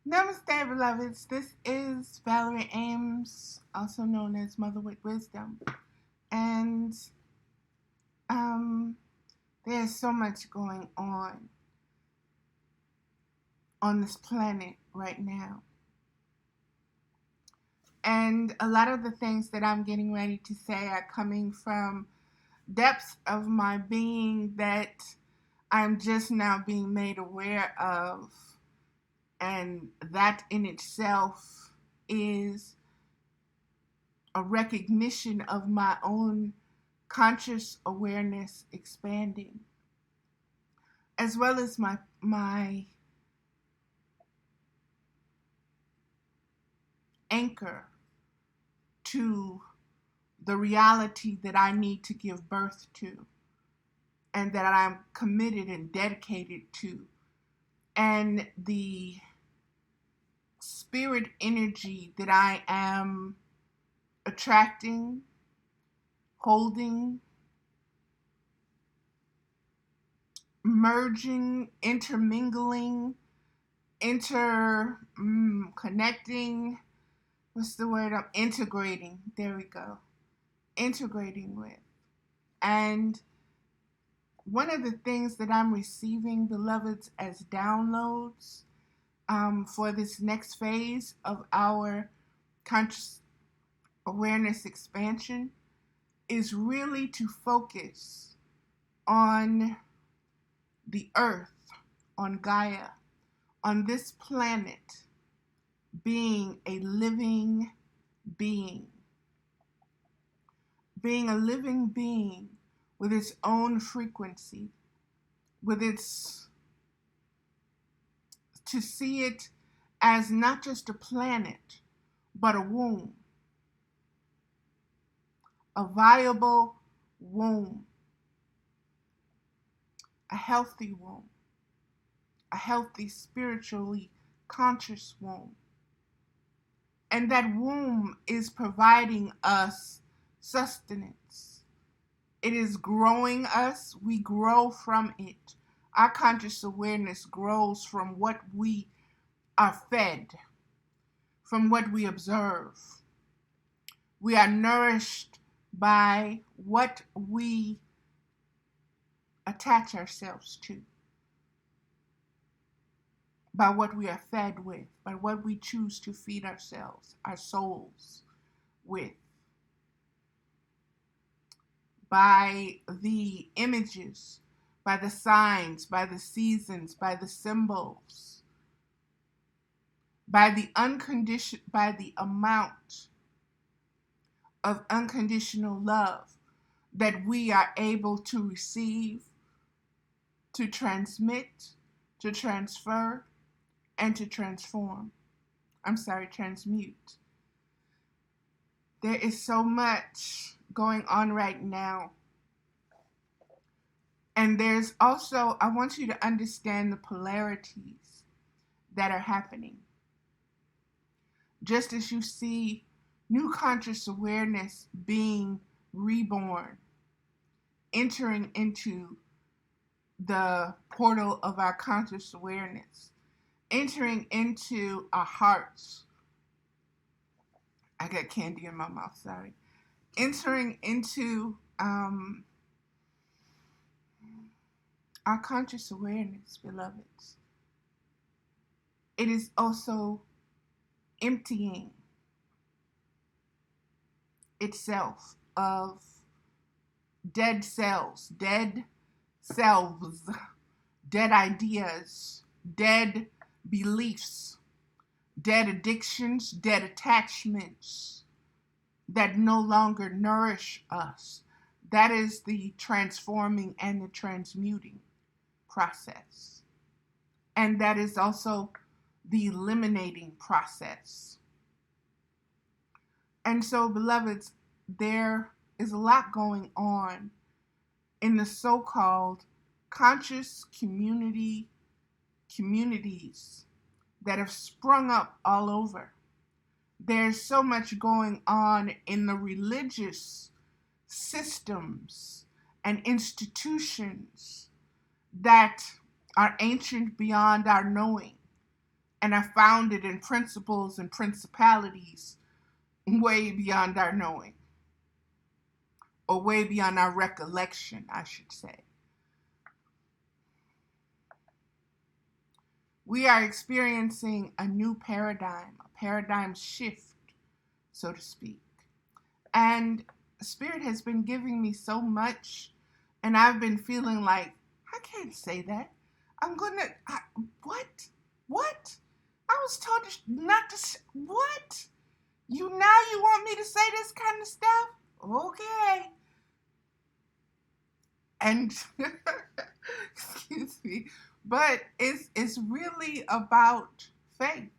Namaste, beloveds. This is Valerie Ames, also known as Mother with Wisdom. And there's so much going on this planet right now. And a lot of the things that I'm getting ready to say are coming from depths of my being that I'm just now being made aware of. And that in itself is a recognition of my own conscious awareness expanding, as well as my anchor to the reality that I need to give birth to and that I'm committed and dedicated to, and the spirit energy that I am attracting, holding, merging, intermingling, connecting. What's the word? I'm integrating. There we go. Integrating with. And one of the things that I'm receiving, beloveds, as downloads for this next phase of our conscious awareness expansion is really to focus on the earth, on Gaia, on this planet being a living being. Being a living being with its own frequency, to see it as not just a planet, but a womb. A viable womb. A healthy womb. A healthy, spiritually conscious womb. And that womb is providing us sustenance. It is growing us. We grow from it. Our conscious awareness grows from what we are fed, from what we observe. We are nourished by what we attach ourselves to, by what we are fed with, by what we choose to feed ourselves, our souls with, by the images, by the signs, by the seasons, by the symbols, by the amount of unconditional love that we are able to receive, to transmit, to transfer, and to transmute. There is so much going on right now. And there's also, I want you to understand the polarities that are happening. Just as you see new conscious awareness being reborn, entering into the portal of our conscious awareness, entering into our hearts. I got candy in my mouth, sorry. Entering into our conscious awareness, beloveds. It is also emptying itself of dead cells, dead selves, dead ideas, dead beliefs, dead addictions, dead attachments that no longer nourish us. That is the transforming and the transmuting process. And that is also the eliminating process. And so, beloveds, there is a lot going on in the so-called conscious communities that have sprung up all over. There's so much going on in the religious systems and institutions that are ancient beyond our knowing, and are founded in principles and principalities way beyond our knowing, or way beyond our recollection, I should say. We are experiencing a new paradigm, a paradigm shift, so to speak. And Spirit has been giving me so much, and I've been feeling like, I can't say that. What? What? I was told not to, what? You want me to say this kind of stuff? Okay. And, excuse me, but it's really about faith.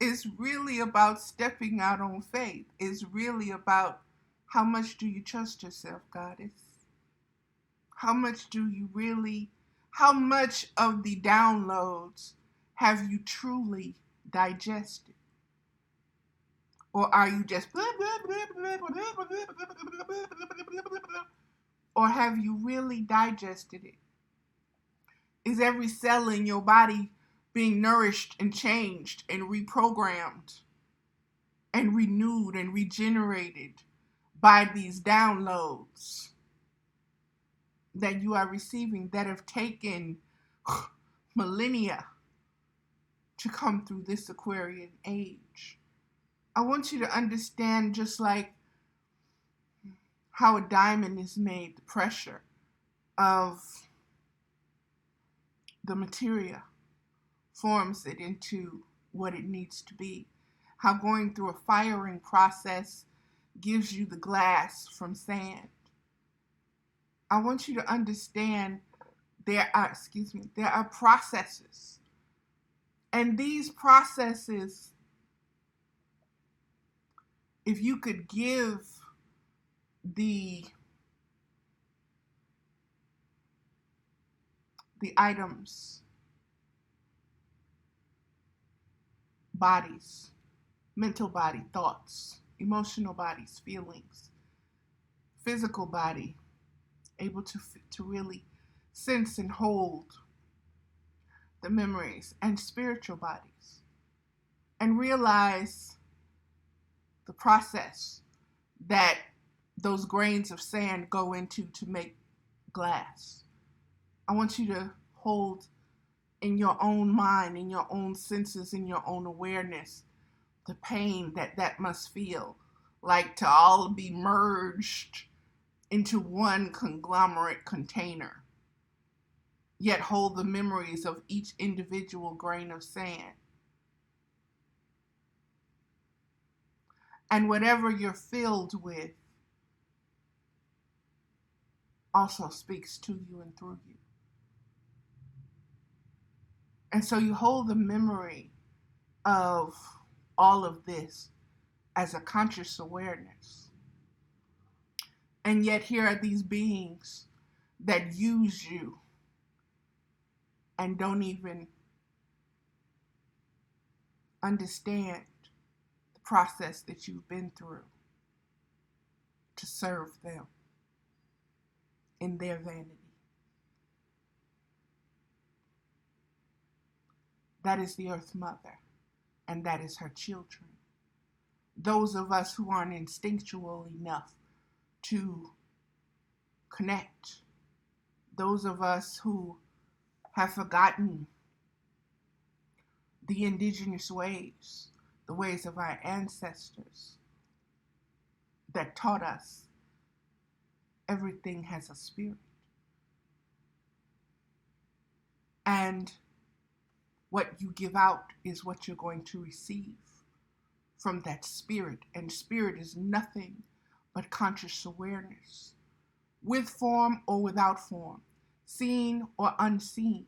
It's really about stepping out on faith. It's really about how much do you trust yourself, Goddess? How much of the downloads have you truly digested? Or are you just, or have you really digested it? Is every cell in your body being nourished and changed and reprogrammed and renewed and regenerated by these downloads that you are receiving that have taken millennia to come through this Aquarian age? I want you to understand, just like how a diamond is made, the pressure of the materia forms it into what it needs to be. How going through a firing process gives you the glass from sand. I want you to understand there are processes. And these processes, if you could give the items, bodies, mental body, thoughts, emotional bodies, feelings, physical body, able to really sense and hold the memories, and spiritual bodies, and realize the process that those grains of sand go into to make glass. I want you to hold in your own mind, in your own senses, in your own awareness, the pain that must feel like to all be merged into one conglomerate container, yet hold the memories of each individual grain of sand. And whatever you're filled with also speaks to you and through you. And so you hold the memory of all of this as a conscious awareness. And yet here are these beings that use you and don't even understand the process that you've been through to serve them in their vanity. That is the Earth Mother, and that is her children. Those of us who aren't instinctual enough to connect, those of us who have forgotten the indigenous ways, the ways of our ancestors that taught us everything has a spirit. And what you give out is what you're going to receive from that spirit. And spirit is nothing but conscious awareness, with form or without form, seen or unseen.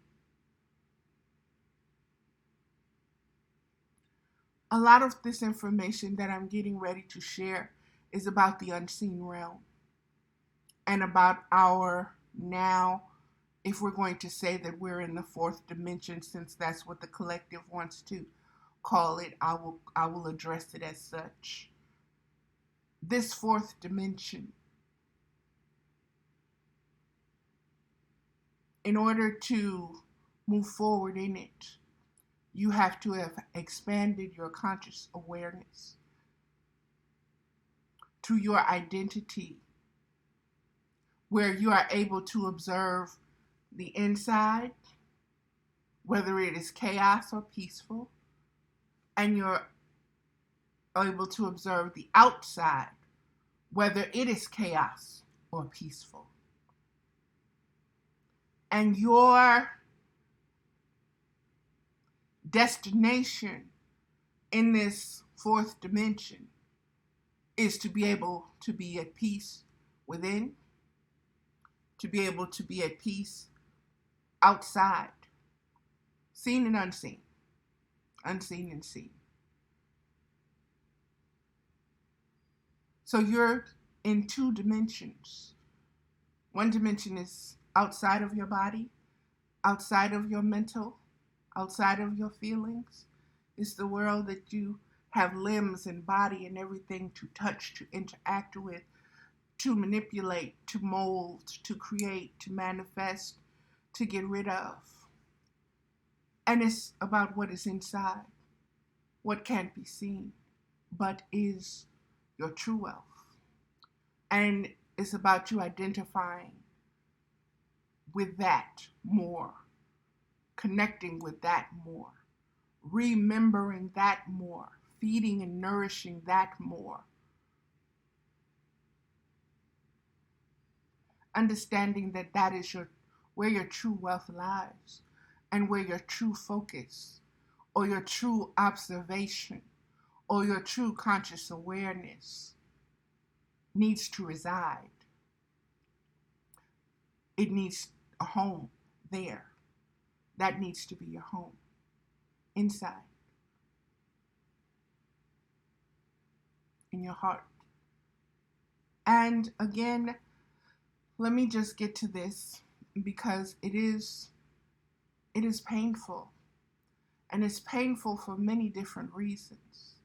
A lot of this information that I'm getting ready to share is about the unseen realm and about our now, if we're going to say that we're in the fourth dimension, since that's what the collective wants to call it, I will address it as such. This fourth dimension, in order to move forward in it, You have to have expanded your conscious awareness to your identity, where you are able to observe the inside, whether it is chaos or peaceful, and you're able to observe the outside, whether it is chaos or peaceful. And your destination in this fourth dimension is to be able to be at peace within, to be able to be at peace outside, seen and unseen, unseen and seen. So you're in two dimensions. One dimension is outside of your body, outside of your mental, outside of your feelings. It's the world that you have limbs and body and everything to touch, to interact with, to manipulate, to mold, to create, to manifest, to get rid of. And it's about what is inside, what can't be seen, but is your true wealth. And it's about you identifying with that more, connecting with that more, remembering that more, feeding and nourishing that more. Understanding that that is where your true wealth lies, and where your true focus, or your true observation, or your true conscious awareness needs to reside. It needs a home there. That needs to be your home, inside, in your heart. And again, let me just get to this, because it is painful. And it's painful for many different reasons,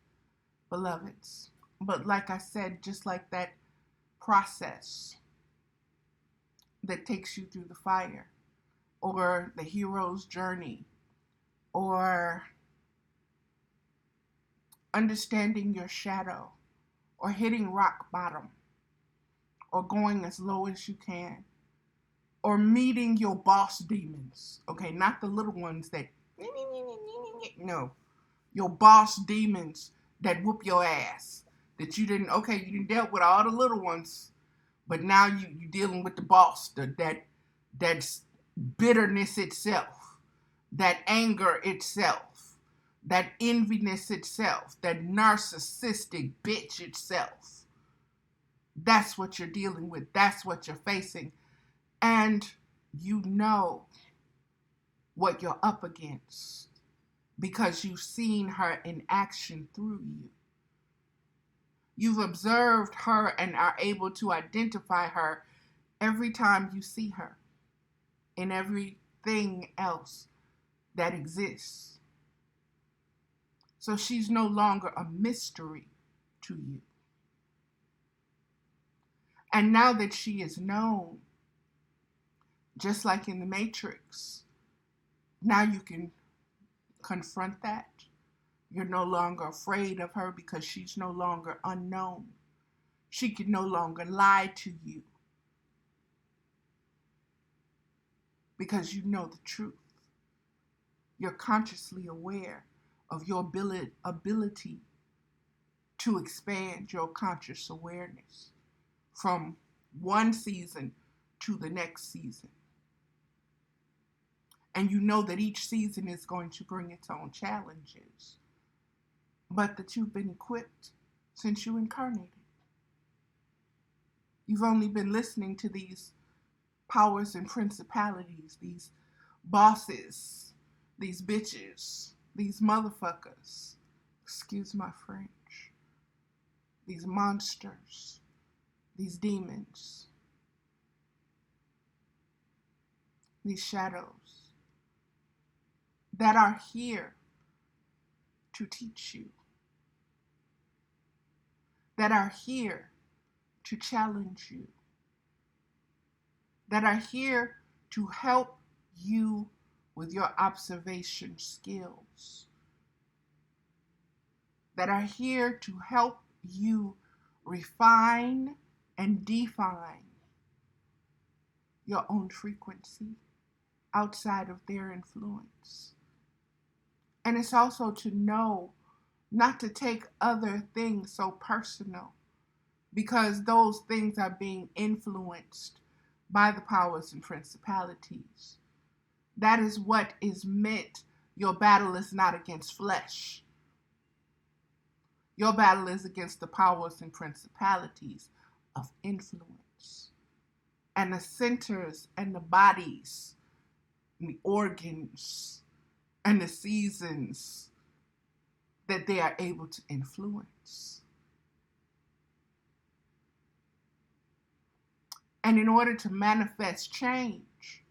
beloveds. But like I said, just like that process that takes you through the fire, or the hero's journey, or understanding your shadow, or hitting rock bottom, or going as low as you can, or meeting your boss demons. Okay, not the little ones that, no, your boss demons that whoop your ass. That you didn't dealt with all the little ones, but now you're dealing with the boss, that's bitterness itself, that anger itself, that enviness itself, that narcissistic bitch itself. That's what you're dealing with. That's what you're facing. And you know what you're up against because you've seen her in action through you. You've observed her and are able to identify her every time you see her in everything else that exists. So she's no longer a mystery to you. And now that she is known, just like in the Matrix, now you can confront that. You're no longer afraid of her because she's no longer unknown. She can no longer lie to you because you know the truth. You're consciously aware of your ability to expand your conscious awareness from one season to the next season. And you know that each season is going to bring its own challenges, but that you've been equipped since you incarnated. You've only been listening to these powers and principalities, these bosses, these bitches, these motherfuckers, excuse my French, these monsters, these demons, these shadows that are here to teach you, that are here to challenge you, that are here to help you with your observation skills that are here to help you refine and define your own frequency outside of their influence. And it's also to know not to take other things so personal, because those things are being influenced by the powers and principalities. That is what is meant. Your battle is not against flesh. Your battle is against the powers and principalities of influence. And the centers and the bodies and the organs and the seasons that they are able to influence. And in order to manifest change,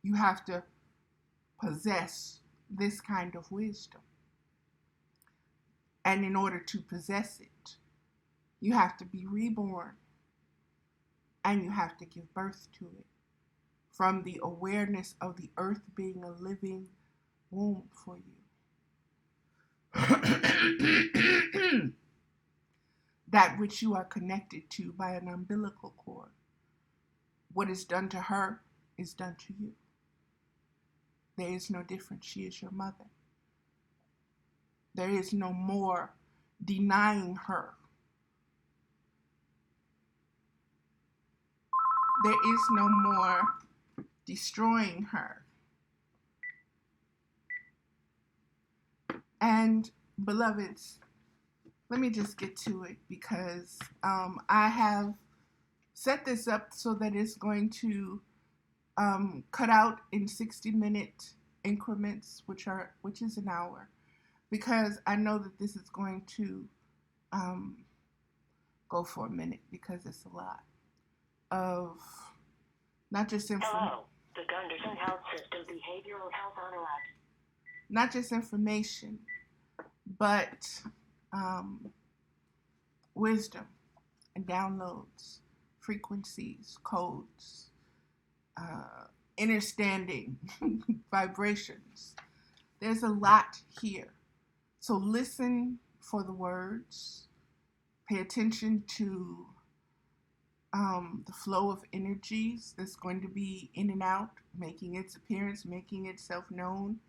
you have to possess this kind of wisdom. And in order to possess it, you have to be reborn. And you have to give birth to it from the awareness of the earth being a living womb for you. That which you are connected to by an umbilical cord. What is done to her is done to you. There is no difference. She is your mother. There is no more denying her. There is no more destroying her. And beloveds, let me just get to it, because I have set this up so that it's going to cut out in 60-minute increments, which is an hour, because I know that this is going to go for a minute, because it's a lot of not just information. The Gunderson Health System Behavioral Health Analysis. Not just information, but wisdom and downloads, frequencies, codes, understanding, vibrations. There's a lot here. So listen for the words. Pay attention to the flow of energies that's going to be in and out, making its appearance, making itself known.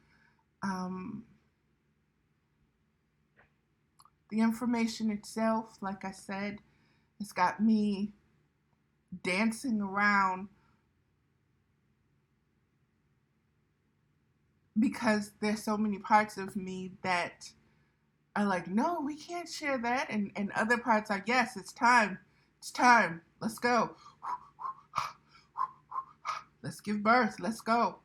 The information itself, like I said, has got me dancing around, because there's so many parts of me that are like, no, we can't share that. And other parts are, yes, it's time. It's time. Let's go. Let's give birth. Let's go.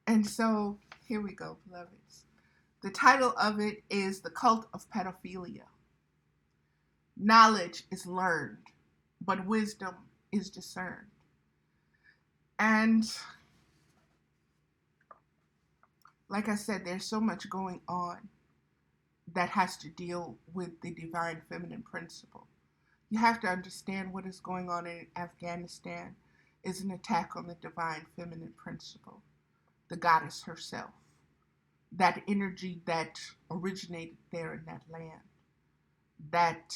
And so here we go, beloveds. The title of it is The Cult of Pedophilia. Knowledge is learned, but wisdom is discerned. And like I said, there's so much going on that has to deal with the divine feminine principle. You have to understand what is going on in Afghanistan is an attack on the divine feminine principle, the goddess herself, that energy that originated there in that land, that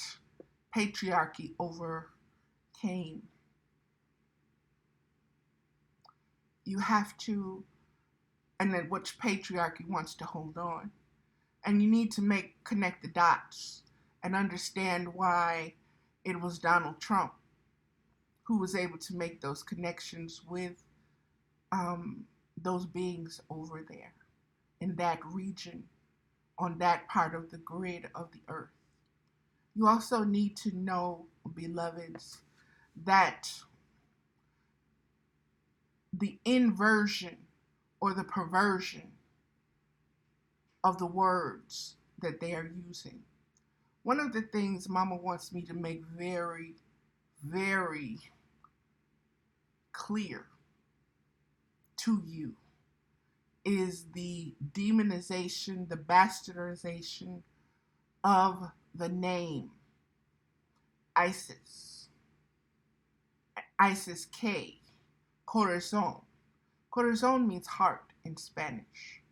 patriarchy overcame. You have to, and then which patriarchy wants to hold on. And you need to connect the dots and understand why it was Donald Trump who was able to make those connections with those beings over there in that region, on that part of the grid of the earth. You also need to know, beloveds, that the inversion or the perversion of the words that they are using. One of the things Mama wants me to make very, very clear to you is the demonization, the bastardization of the name ISIS, ISIS-K, Corazon, Corazon means heart in Spanish.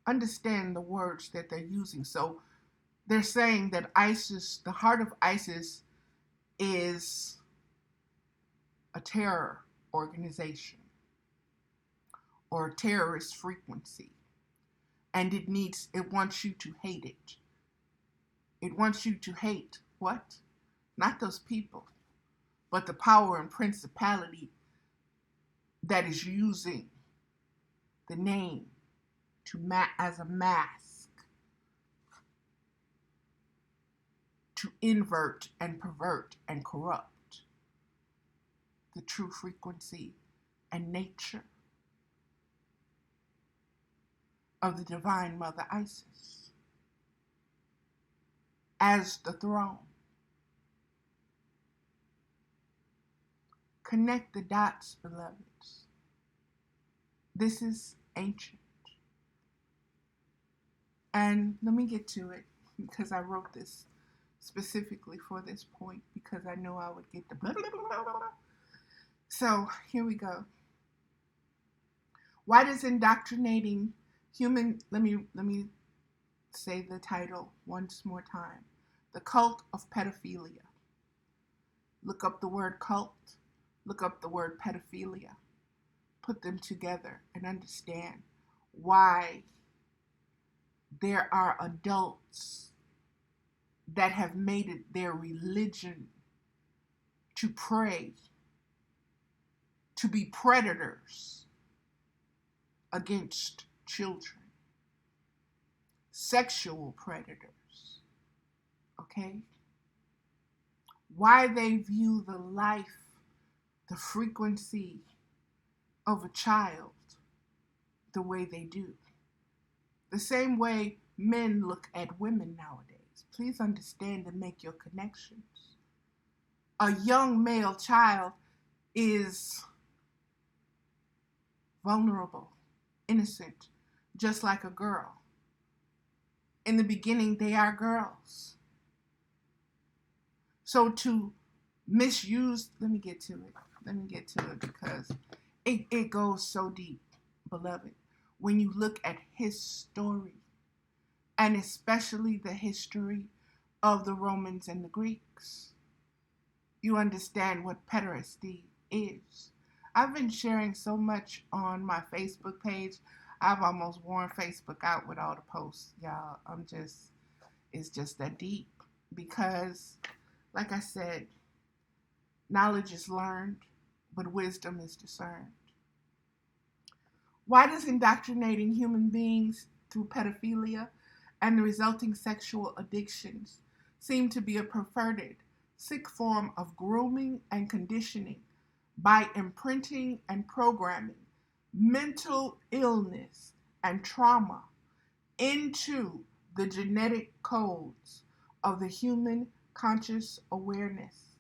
Understand the words that they're using. So they're saying that ISIS, the heart of ISIS, is a terror organization or a terrorist frequency. And it wants you to hate it. It wants you to hate what? Not those people, but the power and principality that is using the name as a mask to invert and pervert and corrupt the true frequency and nature of the Divine Mother Isis as the throne. Connect the dots, beloveds. This is ancient. And let me get to it, because I wrote this specifically for this point, because I know I would get the blah, blah, blah, blah, blah. So here we go. Why does indoctrinating human, let me say the title once more time. The Cult of Pedophilia. Look up the word cult, look up the word pedophilia. Put them together and understand why there are adults that have made it their religion to prey, to be predators against children, sexual predators, okay? Why they view the life, the frequency of a child the way they do. The same way men look at women nowadays. Please understand and make your connections. A young male child is vulnerable, innocent, just like a girl. In the beginning, they are girls. So to misuse, let me get to it because it goes so deep, beloved. When you look at his story, and especially the history of the Romans and the Greeks, you understand what pederasty is. I've been sharing so much on my Facebook page. I've almost worn Facebook out with all the posts, y'all. It's just that deep because, like I said, knowledge is learned, but wisdom is discerned. Why does indoctrinating human beings through pedophilia and the resulting sexual addictions seem to be a perverted, sick form of grooming and conditioning by imprinting and programming mental illness and trauma into the genetic codes of the human conscious awareness,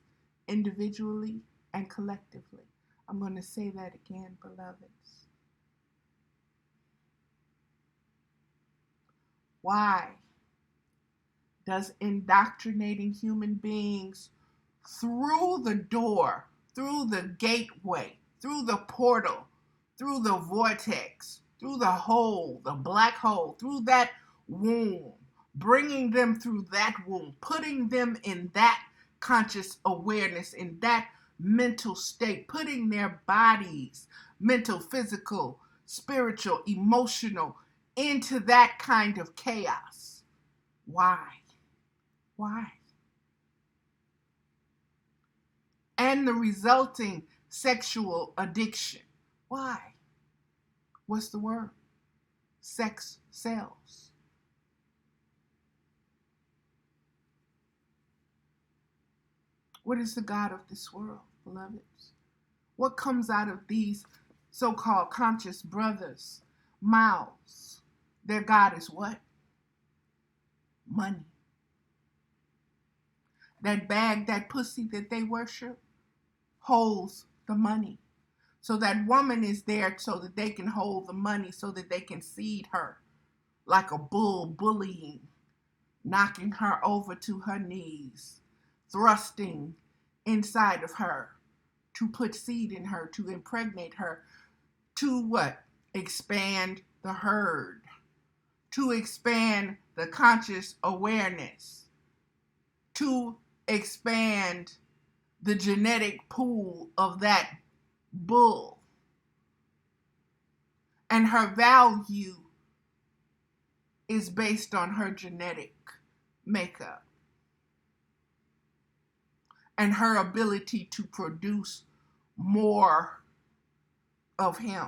individually and collectively? I'm going to say that again, beloveds. Why does indoctrinating human beings through the door, through the gateway, through the portal, through the vortex, through the hole, the black hole, through that womb, bringing them through that womb, putting them in that conscious awareness, in that mental state, putting their bodies, mental, physical, spiritual, emotional, into that kind of chaos? Why? Why? And the resulting sexual addiction. Why? What's the word? Sex sells. What is the God of this world, beloveds? What comes out of these so-called conscious brothers' mouths? Their God is what? Money. That bag, that pussy that they worship holds the money. So that woman is there so that they can hold the money, so that they can seed her like a bull, bullying, knocking her over to her knees, thrusting inside of her to put seed in her, to impregnate her, to what? Expand the herd, to expand the conscious awareness, to expand the genetic pool of that bull. And her value is based on her genetic makeup and her ability to produce more of him.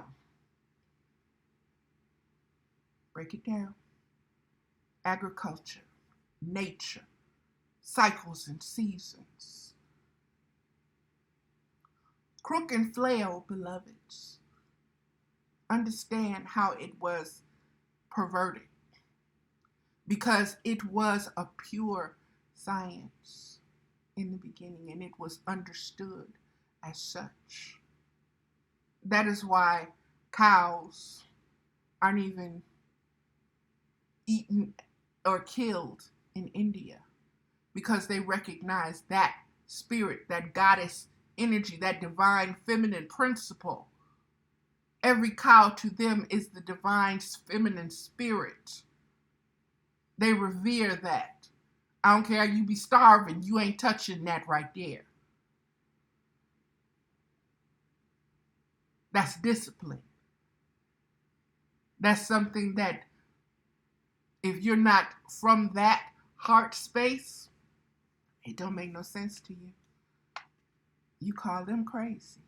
Break it down. Agriculture, nature, cycles and seasons. Crook and flail, beloveds, understand how it was perverted, because it was a pure science in the beginning, and it was understood as such. That is why cows aren't even eaten or killed in India, because they recognize that spirit, that goddess energy, that divine feminine principle. Every cow to them is the divine feminine spirit. They revere that. I don't care, you be starving, you ain't touching that right there. That's discipline. That's something that, if you're not from that heart space, it don't make no sense to you. You call them crazy.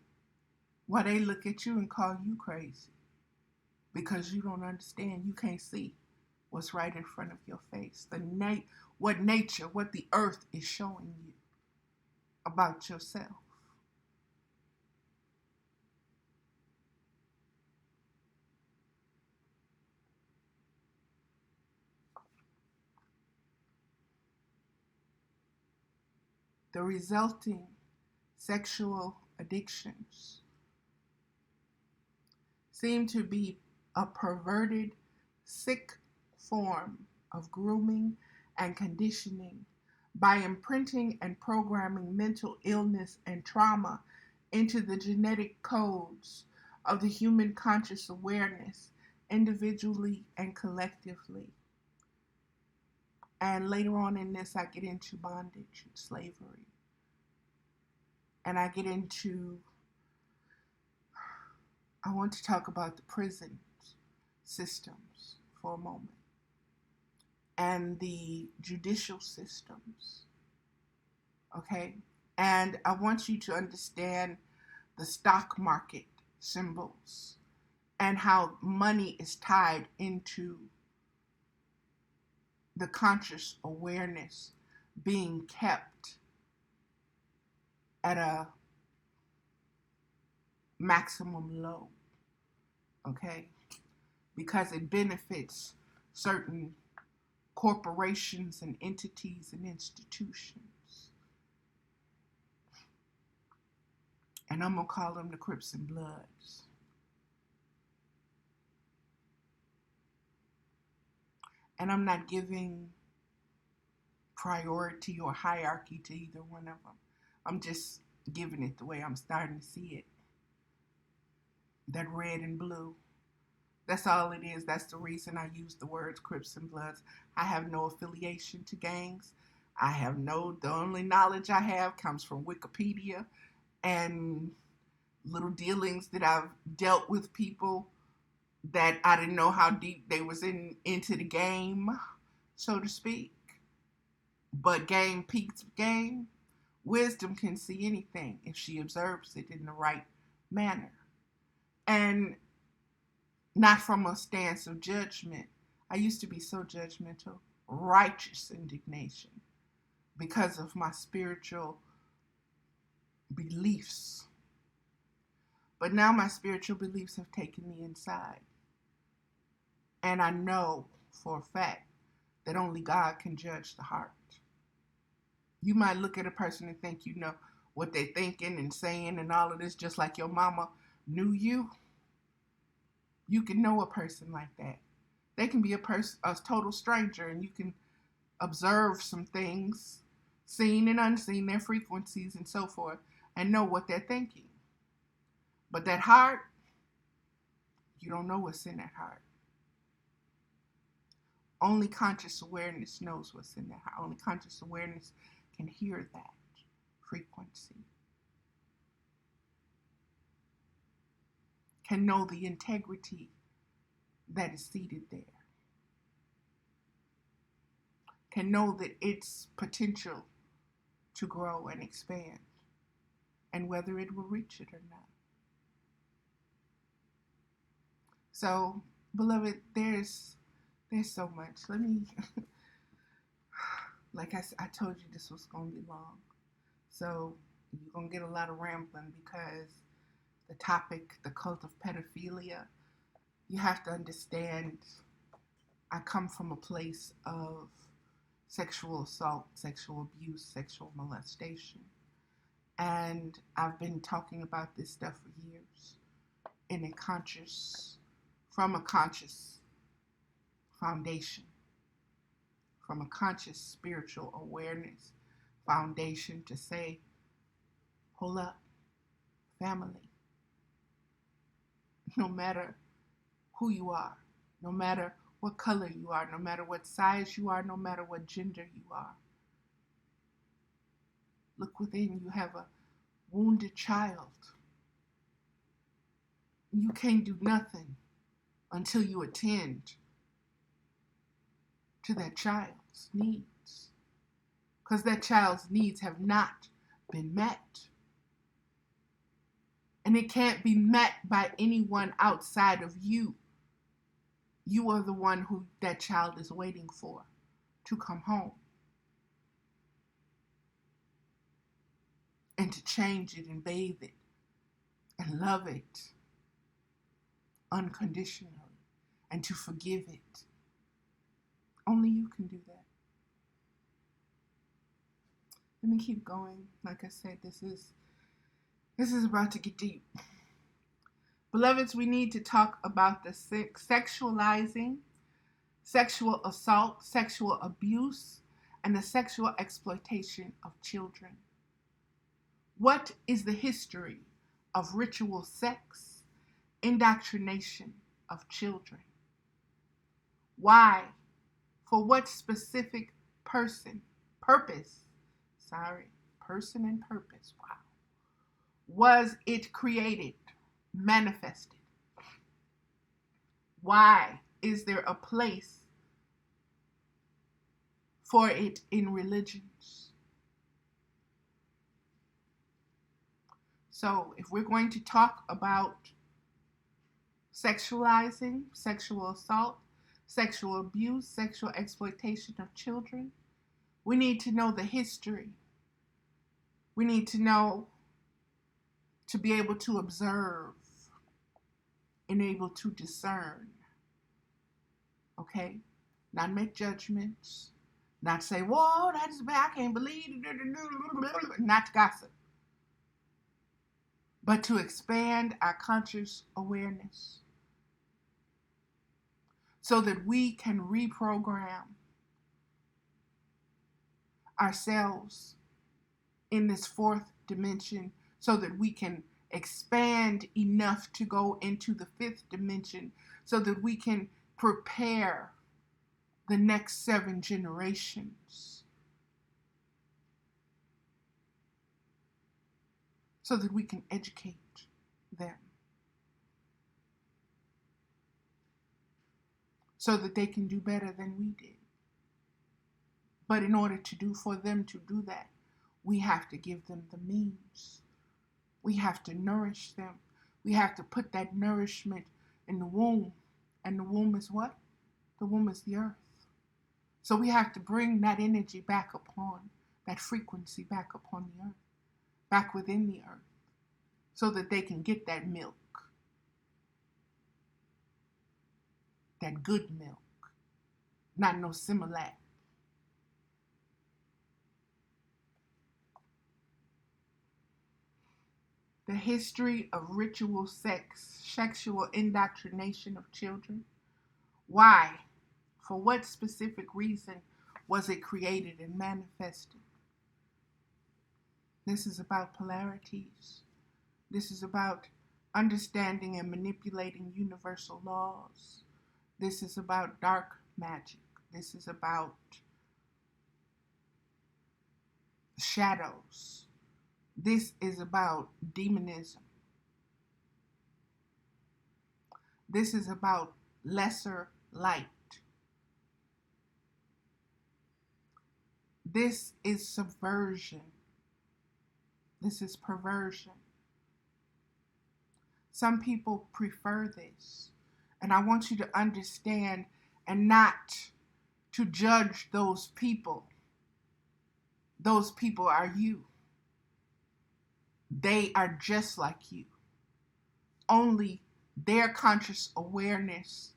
Why they look at you and call you crazy? Because you don't understand. You can't see what's right in front of your face. What nature, what the earth is showing you about yourself. The resulting sexual addictions seem to be a perverted, sick form of grooming and conditioning by imprinting and programming mental illness and trauma into the genetic codes of the human conscious awareness, individually and collectively. And later on in this, I get into bondage and slavery. And I want to talk about the prison systems for a moment, and the judicial systems, okay? And I want you to understand the stock market symbols and how money is tied into the conscious awareness being kept at a maximum low, okay? Because it benefits certain corporations and entities and institutions. And I'm going to call them the Crips and Bloods. And I'm not giving priority or hierarchy to either one of them. I'm just giving it the way I'm starting to see it. That red and blue. That's all it is. That's the reason I use the words Crips and Bloods. I have no affiliation to gangs. The only knowledge I have comes from Wikipedia and little dealings that I've dealt with people that I didn't know how deep they was into the game, so to speak. But game peaks game. Wisdom can see anything if she observes it in the right manner. And not from a stance of judgment. I used to be so judgmental. Righteous indignation because of my spiritual beliefs. But now my spiritual beliefs have taken me inside. And I know for a fact that only God can judge the heart. You might look at a person and think you know what they're thinking and saying and all of this, just like your mama knew you. You can know a person like that. They can be a total stranger, and you can observe some things, seen and unseen, their frequencies and so forth, and know what they're thinking. But that heart, You don't know what's in that heart. Only conscious awareness knows what's in that heart. Only conscious awareness can hear that frequency, can know the integrity that is seated there, can know that its potential to grow and expand, and whether it will reach it or not. So, beloved, there's so much. Let me, like I told you, this was going to be long. So, you're going to get a lot of rambling because the topic, the cult of pedophilia, you have to understand, I come from a place of sexual assault, sexual abuse, sexual molestation. And I've been talking about this stuff for years from a conscious foundation, from a conscious spiritual awareness foundation to say, hold up, family. No matter who you are, no matter what color you are, no matter what size you are, no matter what gender you are. Look within, you have a wounded child. You can't do nothing until you attend to that child's needs, because that child's needs have not been met. And it can't be met by anyone outside of you. You are the one who that child is waiting for to come home and to change it and bathe it and love it unconditionally and to forgive it. Only you can do that. Let me keep going. Like I said, this is about to get deep. Beloveds, we need to talk about the sexualizing, sexual assault, sexual abuse, and the sexual exploitation of children. What is the history of ritual sex, indoctrination of children? Why? For what specific person and purpose, wow, was it created, manifested? Why is there a place for it in religions? So if we're going to talk about sexualizing, sexual assault, sexual abuse, sexual exploitation of children, we need to know the history. We need to know to be able to observe and able to discern. Okay? Not make judgments. Not say, whoa, that's bad, I can't believe it. Not gossip. But to expand our conscious awareness so that we can reprogram ourselves in this fourth dimension, so that we can expand enough to go into the fifth dimension, so that we can prepare the next 7 generations, so that we can educate them, so that they can do better than we did. But in order for them to do that, we have to give them the means. We have to nourish them. We have to put that nourishment in the womb. And the womb is what? The womb is the earth. So we have to bring that energy back upon, that frequency back upon the earth, back within the earth, so that they can get that milk, that good milk, not no Similac. The history of ritual sex, sexual indoctrination of children. Why? For what specific reason was it created and manifested? This is about polarities. This is about understanding and manipulating universal laws. This is about dark magic. This is about shadows. This is about demonism. This is about lesser light. This is subversion. This is perversion. Some people prefer this. And I want you to understand and not to judge those people. Those people are you. They are just like you. Only their conscious awareness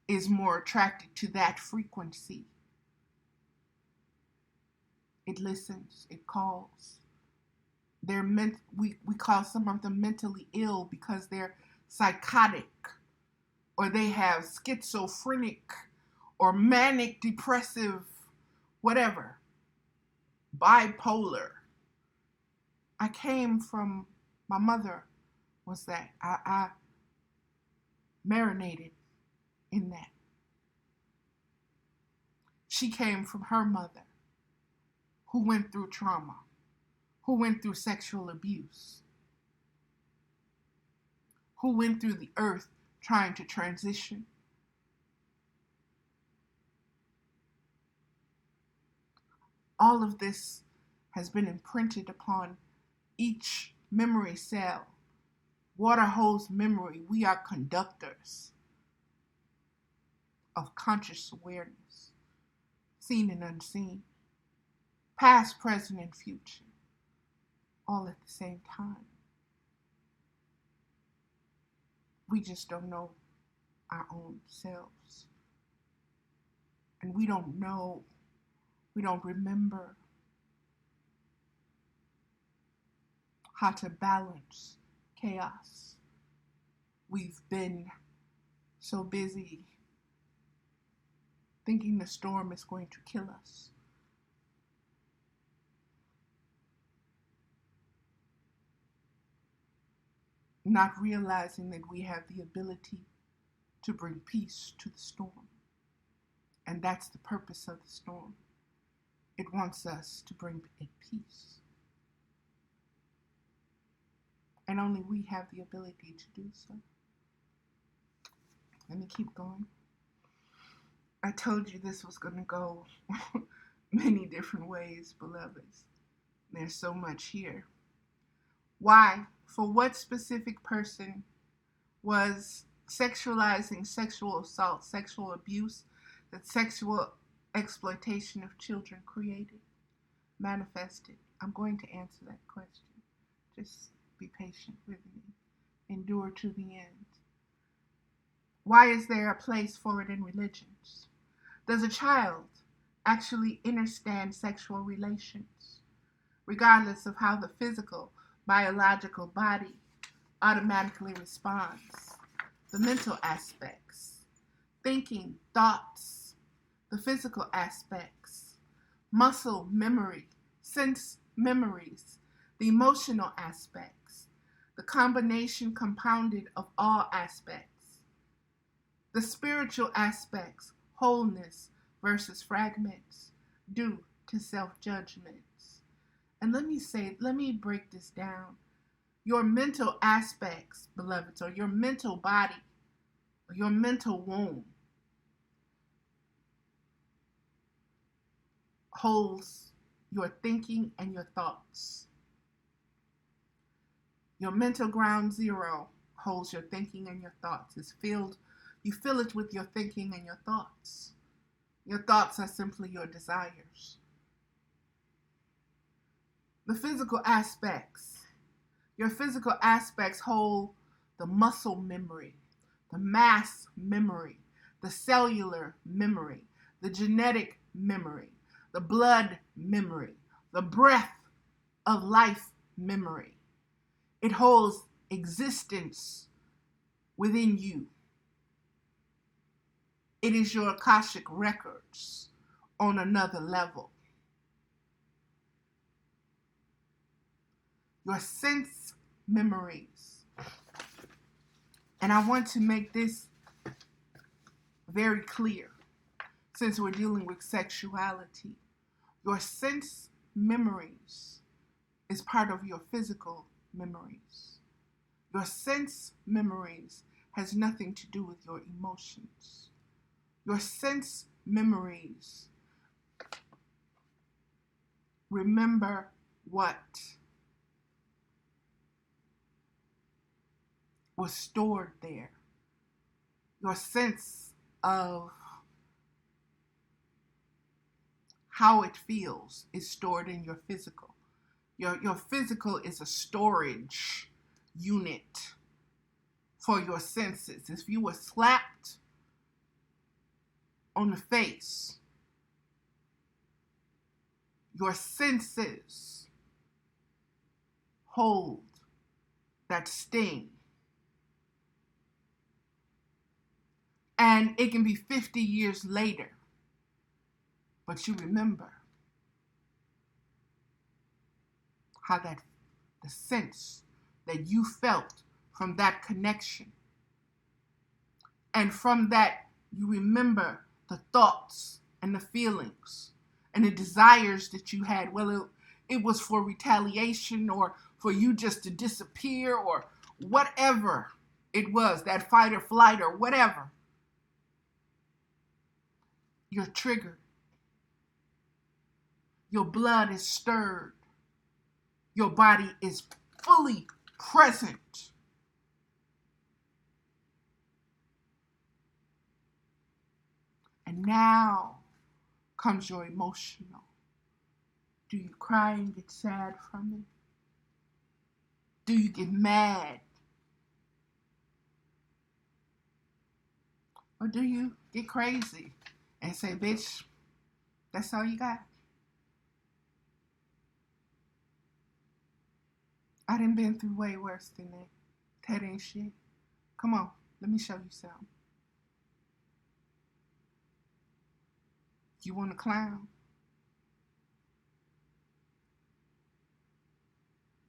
is more attracted to that frequency. It listens, it calls. We call some of them mentally ill because they're psychotic, or they have schizophrenic or manic depressive, whatever, bipolar. I came from, my mother was that. I marinated in that. She came from her mother, who went through trauma, who went through sexual abuse, who went through the earth trying to transition. All of this has been imprinted upon each memory cell. Water holds memory. We are conductors of conscious awareness, seen and unseen, past, present, and future, all at the same time. We just don't know our own selves. And we don't know, we don't remember how to balance chaos. We've been so busy thinking the storm is going to kill us. Not realizing that we have the ability to bring peace to the storm. And that's the purpose of the storm. It wants us to bring it peace. And only we have the ability to do so. Let me keep going. I told you this was going to go many different ways, beloveds. There's so much here. Why? For what specific person was sexualizing, sexual assault, sexual abuse, that sexual exploitation of children created, manifested? I'm going to answer that question. Just be patient with me. Endure to the end. Why is there a place for it in religions? Does a child actually understand sexual relations, regardless of how the physical, biological body automatically responds? The mental aspects, thinking, thoughts, the physical aspects, muscle memory, sense memories, the emotional aspects, the combination compounded of all aspects, the spiritual aspects, wholeness versus fragments, due to self-judgments. And let me break this down. Your mental aspects, beloveds, or your mental body, or your mental womb, holds your thinking and your thoughts. Your mental ground zero holds your thinking and your thoughts. You fill it with your thinking and your thoughts. Your thoughts are simply your desires. The physical aspects. Your physical aspects hold the muscle memory, the mass memory, the cellular memory, the genetic memory, the blood memory, the breath of life memory. It holds existence within you. It is your Akashic records on another level. Your sense memories, And I want to make this very clear, since we're dealing with sexuality. Your sense memories is part of your physical memories. Your sense memories has nothing to do with your emotions. Your sense memories remember what was stored there. Your sense of how it feels is stored in your physical. Your physical is a storage unit for your senses. If you were slapped on the face, your senses hold that sting. And it can be 50 years later, but you remember how the sense that you felt from that connection. And from that, you remember the thoughts and the feelings and the desires that you had. Well, it was for retaliation or for you just to disappear or whatever it was, that fight or flight or whatever. You're triggered. Your blood is stirred. Your body is fully present. And now comes your emotional. Do you cry and get sad from it? Do you get mad? Or do you get crazy and say, bitch, that's all you got? I done been through way worse than that. That ain't shit. Come on, let me show you something. You want a clown?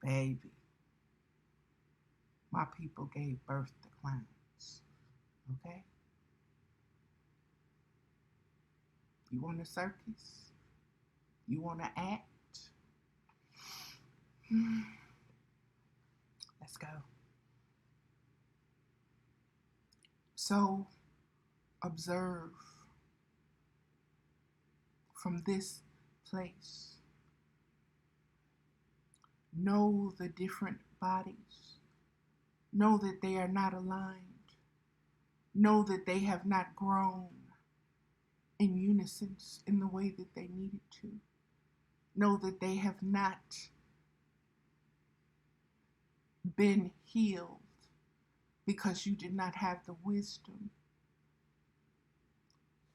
Baby, my people gave birth to clowns. Okay? You want a circus? You want to act? Let's go. So, observe from this place. Know the different bodies. Know that they are not aligned. Know that they have not grown in unison in the way that they needed to. Know that they have not been healed because you did not have the wisdom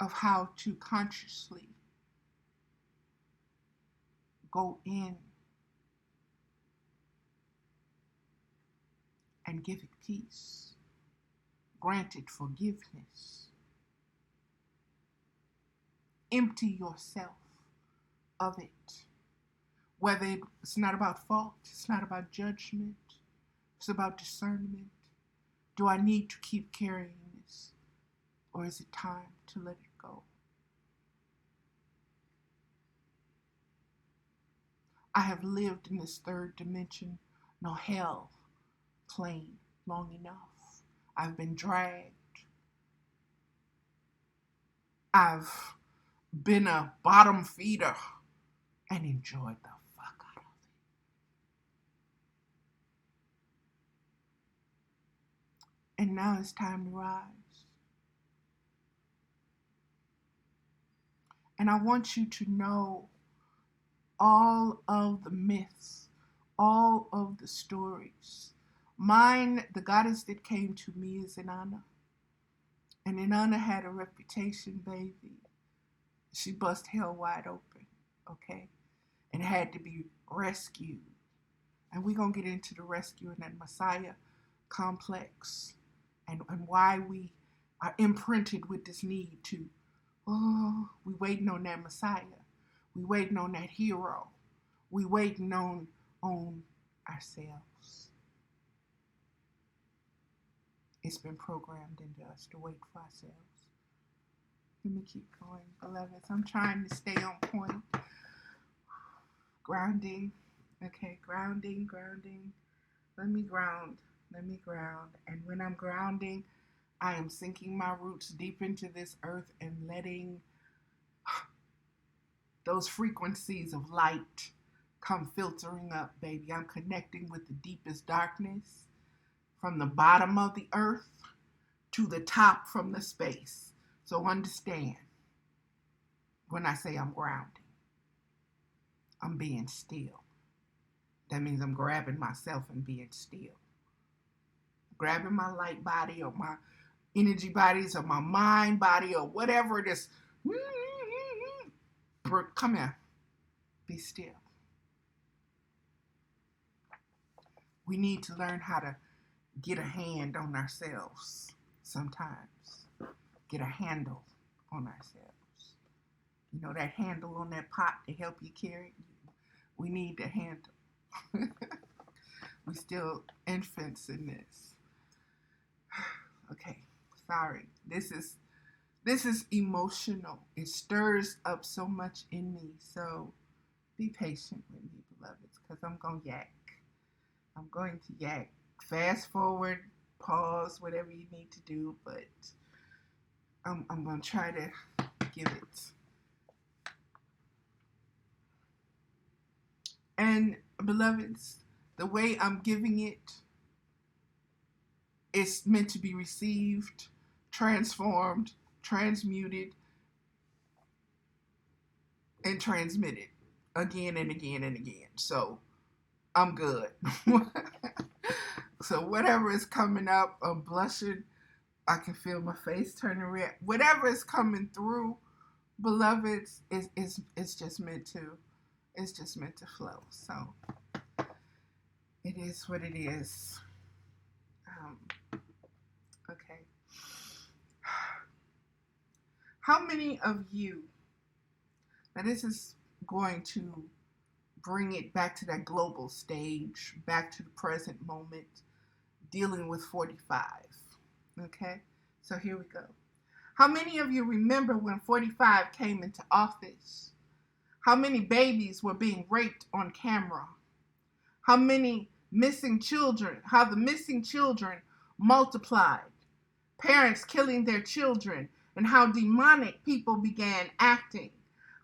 of how to consciously go in and give it peace, grant it forgiveness, empty yourself of it. Whether it's not about fault, it's not about judgment, it's about discernment. Do I need to keep carrying this, or is it time to let it go? I have lived in this third dimension, no hell plane, long enough. I've been dragged. I've been a bottom feeder and enjoyed the fuck out of it. And now it's time to rise. And I want you to know all of the myths, all of the stories. Mine, the goddess that came to me is Inanna. And Inanna had a reputation, baby. She bust hell wide open, okay? And had to be rescued. And we're going to get into the rescue and that Messiah complex and why we are imprinted with this need to, we waiting on that Messiah. We waiting on that hero. We waiting on ourselves. It's been programmed into us to wait for ourselves. Let me keep going, beloveds. I'm trying to stay on point. Grounding. Okay, grounding. Let me ground. And when I'm grounding, I am sinking my roots deep into this earth and letting those frequencies of light come filtering up, baby. I'm connecting with the deepest darkness from the bottom of the earth to the top from the space. So understand, when I say I'm grounding, I'm being still. That means I'm grabbing myself and being still. Grabbing my light body or my energy bodies or my mind body or whatever it is. Come here. Be still. We need to learn how to get a hand on ourselves sometimes. Get a handle on ourselves. You know that handle on that pot to help you carry? We need the handle. We still infants in this. Okay, sorry. This is emotional. It stirs up so much in me. So be patient with me, beloveds, because I'm going to yak. I'm going to yak. Fast forward, pause, whatever you need to do, but I'm going to try to give it. And beloveds, the way I'm giving it is meant to be received, transformed, transmuted, and transmitted again and again and again. So I'm good. So whatever is coming up, I'm blushing. I can feel my face turning red. Whatever is coming through, beloveds, it's just meant to flow. So it is what it is. Okay. How many of you, now this is going to bring it back to that global stage, back to the present moment, dealing with 45. Okay, so here we go. How many of you remember when 45 came into office? How many babies were being raped on camera? How many missing children, how the missing children multiplied, parents killing their children, and how demonic people began acting,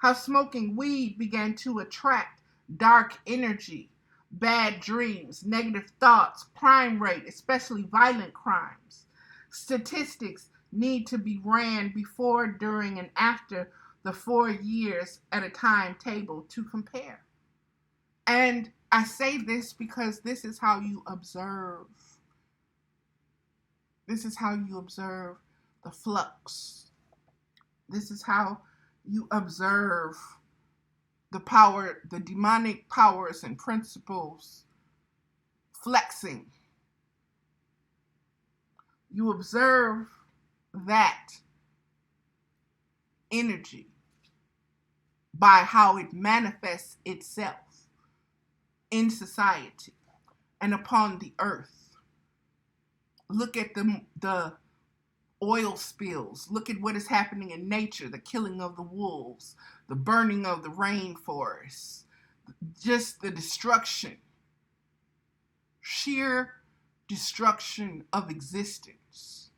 how smoking weed began to attract dark energy, bad dreams, negative thoughts, crime rate, especially violent crimes. Statistics need to be ran before, during, and after the 4 years at a timetable to compare. And I say this because this is how you observe. This is how you observe the flux. This is how you observe the power, the demonic powers and principles flexing. You observe that energy by how it manifests itself in society and upon the earth. Look at the oil spills. Look at what is happening in nature, the killing of the wolves, the burning of the rainforests, just the destruction, sheer destruction of existence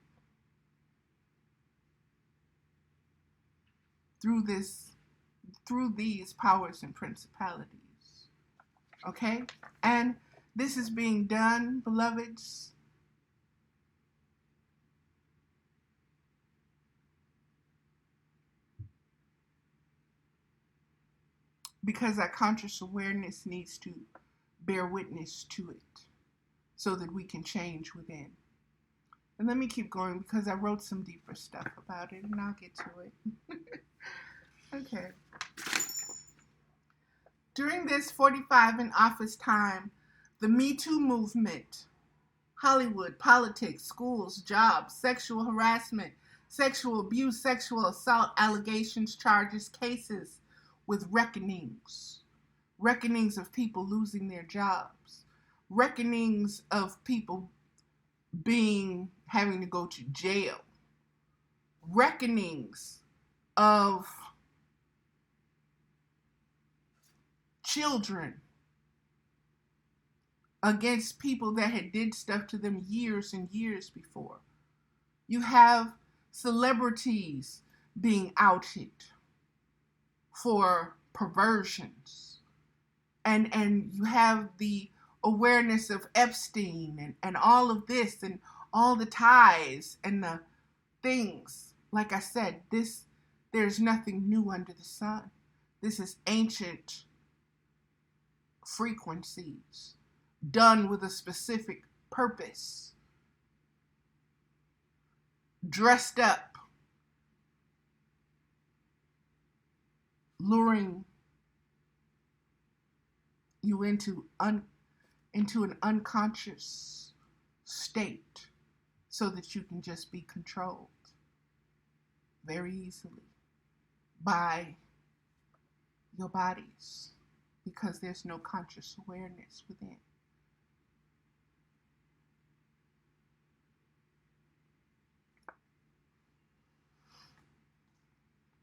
through these powers and principalities. Okay? And this is being done, beloveds, because that conscious awareness needs to bear witness to it so that we can change within. And let me keep going because I wrote some deeper stuff about it and I'll get to it. Okay. During this 45 in office time, the Me Too movement, Hollywood, politics, schools, jobs, sexual harassment, sexual abuse, sexual assault allegations, charges, cases with reckonings of people losing their jobs, reckonings of people being having to go to jail, reckonings of children against people that had did stuff to them years and years before. You have celebrities being outed for perversions. And you have the awareness of Epstein and all of this and all the ties and the things. Like I said, there's nothing new under the sun. This is ancient frequencies done with a specific purpose, dressed up, luring you into an unconscious state so that you can just be controlled very easily by your bodies, because there's no conscious awareness within.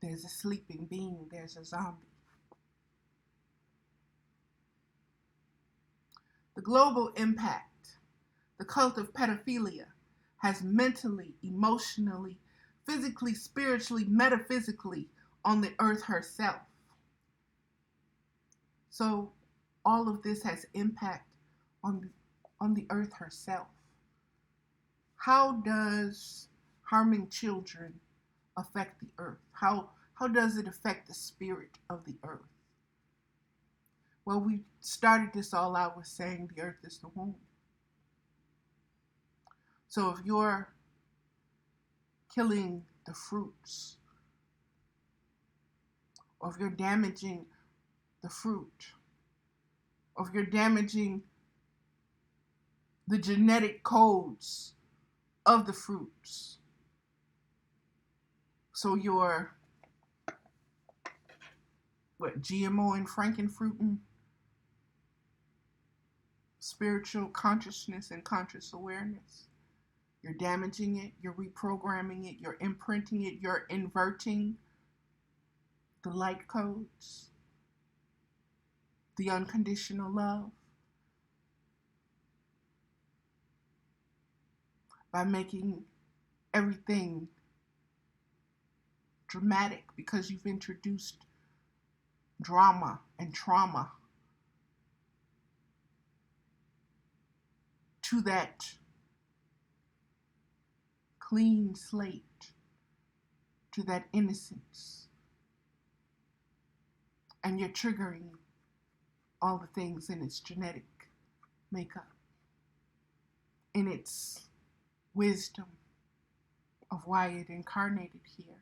There's a sleeping being, there's a zombie. The global impact, the cult of pedophilia, has mentally, emotionally, physically, spiritually, metaphysically on the earth herself. So all of this has impact on the earth herself. How does harming children affect the earth? How does it affect the spirit of the earth? Well, we started this all out with saying the earth is the womb. So if you're killing the fruits, or if you're damaging the fruit, or if you're damaging the genetic codes of the fruits, so you're GMO and frankenfruiting spiritual consciousness and conscious awareness. You're damaging it, you're reprogramming it, you're imprinting it, you're inverting the light codes, the unconditional love, by making everything dramatic because you've introduced drama and trauma to that clean slate, to that innocence. And you're triggering all the things in its genetic makeup, in its wisdom of why it incarnated here.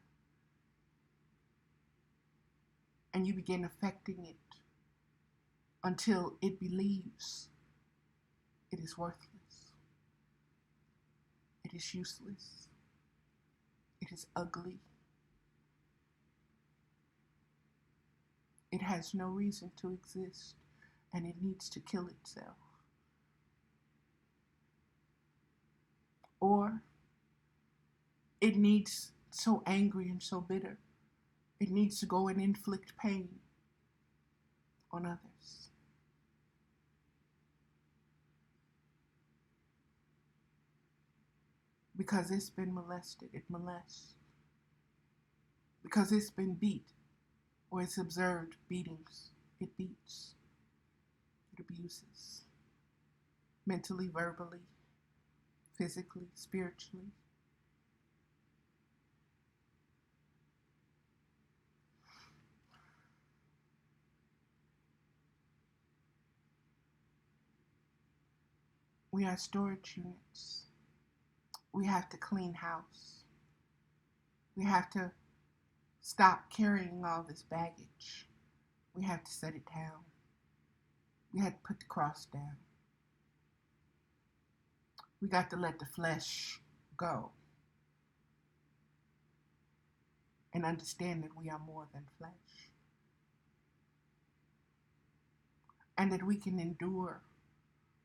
And you begin affecting it until it believes it is worthless. It is useless. It is ugly. It has no reason to exist, and it needs to kill itself. Or it needs so angry and so bitter, it needs to go and inflict pain on others. Because it's been molested, it molests. Because it's been beat, or it's observed beatings, it beats. It abuses. Mentally, verbally, physically, spiritually. We are storage units. We have to clean house. We have to stop carrying all this baggage. We have to set it down. We had to put the cross down. We got to let the flesh go and understand that we are more than flesh. And that we can endure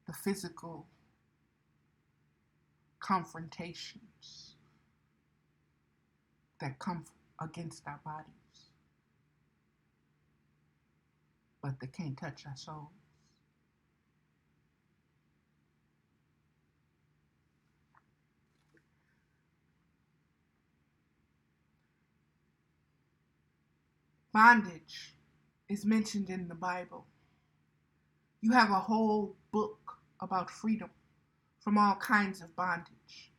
the physical confrontations that come against our bodies, but they can't touch our souls. Bondage is mentioned in the Bible. You have a whole book about freedom from all kinds of bondage.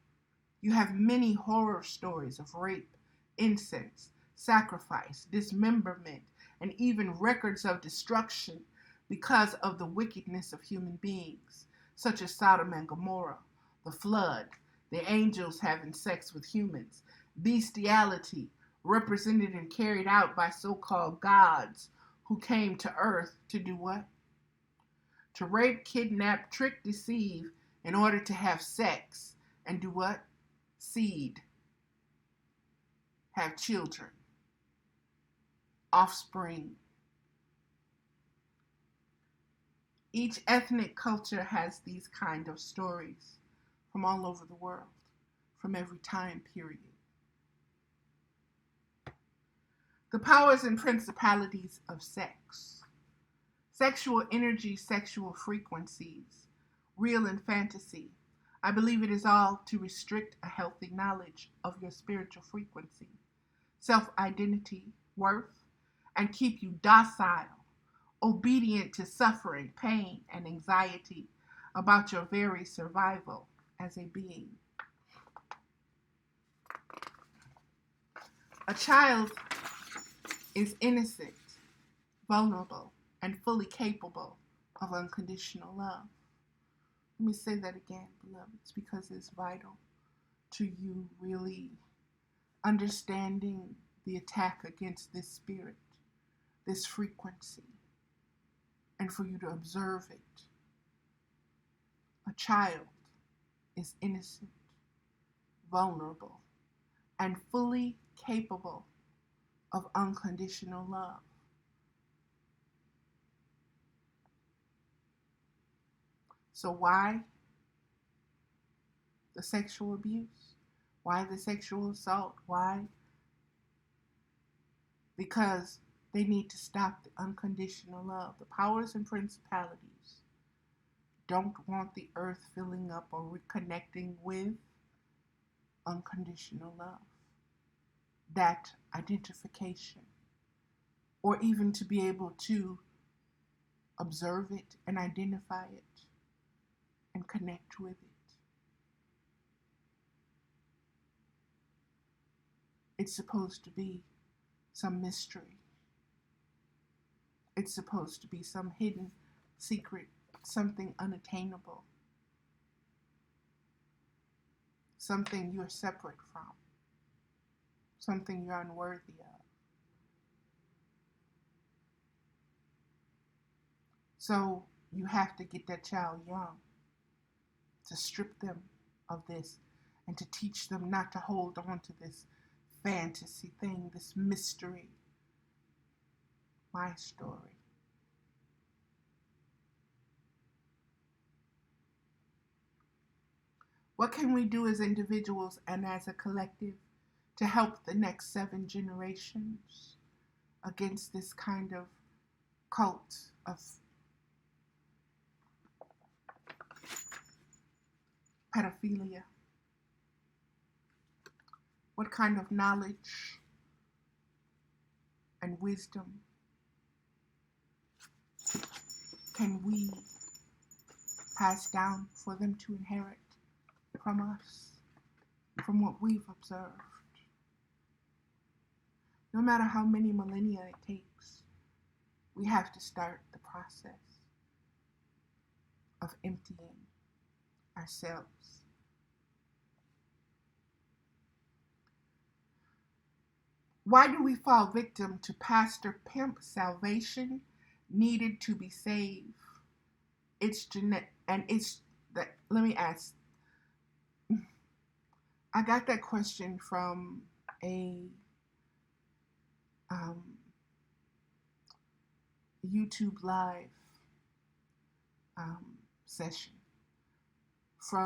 You have many horror stories of rape, incest, sacrifice, dismemberment, and even records of destruction because of the wickedness of human beings, such as Sodom and Gomorrah, the flood, the angels having sex with humans, bestiality, represented and carried out by so-called gods who came to earth to do what? To rape, kidnap, trick, deceive in order to have sex and do what? Seed. Have children. Offspring. Each ethnic culture has these kind of stories from all over the world, from every time period. The powers and principalities of sex. Sexual energy, sexual frequencies, real and fantasy. I believe it is all to restrict a healthy knowledge of your spiritual frequency, self-identity, worth, and keep you docile, obedient to suffering, pain, and anxiety about your very survival as a being. A child is innocent, vulnerable, and fully capable of unconditional love. Let me say that again, beloveds, because it's vital to you really understanding the attack against this spirit, this frequency, and for you to observe it. A child is innocent, vulnerable, and fully capable of unconditional love. So why the sexual abuse? Why the sexual assault? Why? Because they need to stop the unconditional love. The powers and principalities don't want the earth filling up or reconnecting with unconditional love. That identification, or even to be able to observe it and identify it and connect with it. It's supposed to be some mystery. It's supposed to be some hidden secret, something unattainable, something you're separate from, something you're unworthy of. So you have to get that child young, to strip them of this and to teach them not to hold on to this fantasy thing, this mystery. My story. What can we do as individuals and as a collective to help the next 7 generations against this kind of cult of pedophilia? What kind of knowledge and wisdom can we pass down for them to inherit from us, from what we've observed? No matter how many millennia it takes, we have to start the process of emptying ourselves. Why do we fall victim to pastor pimp salvation needed to be saved? It's genetic, and it's that. Let me ask. I got that question from a YouTube live session,